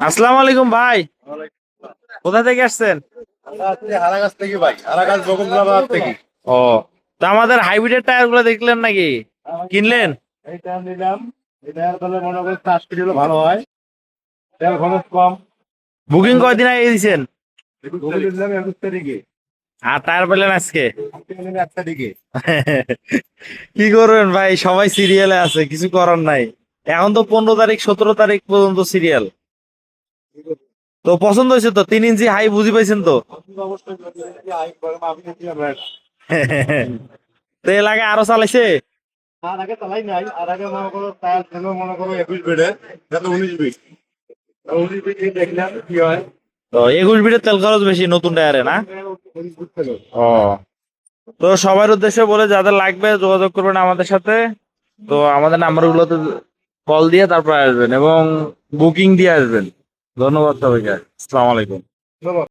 আসসালামু আলাইকুম ভাই। কোথা থেকে আসছেন? হারাগাছ থেকে ভাই, হারাগাছ বকুলতলা থেকে। ও, তো আমাদের হাইব্রিডের টায়ার গুলো দেখলেন নাকি? কিনলেন? এইটা নিলাম। এটা তাহলে মনে করি চাষ করলে ভালো হয়, তেল খরচ কম। বুকিং কয়দিন আগে দিয়েছেন? বকুল দিলাম 21 তারিখে, আর টায়ার পেলেন আজকে? আজকে নিলাম 1 তারিখে। কি করবেন ভাই, সবাই সিরিয়ালে আছে, কিছু করার নাই। এখন তো 15 তারিখ 17 তারিখ পর্যন্ত সিরিয়াল। তো পছন্দ হয়েছে তো? 3 ইঞ্চি হাই বুঝি পাইছেন তো? অবশ্যই হাই গরম আমি দিলাম রেট। তো এলাকায় আরো চালাইছে? আর আগে চালাই নাই, আর আগে মনে করো টায়ার ছিল মনে করো 21 বিটের, এটা তো 19 বিট। 19 বিট দেখলাম কি হয়। তো 21 বিটের তেল খরচ বেশি নতুন টায়ারে না? 19 বিট ছিল। ও, তো সবার উদ্দেশ্যে বলে যাদের লাগবে যোগাযোগ করবেন আমাদের সাথে। তো আমাদের নাম্বার গুলোতে কল দিয়ে তারপর আসবেন এবং বুকিং দিয়ে আসবেন। ধন্যবাদ সবাইকে। আসসালামু আলাইকুম।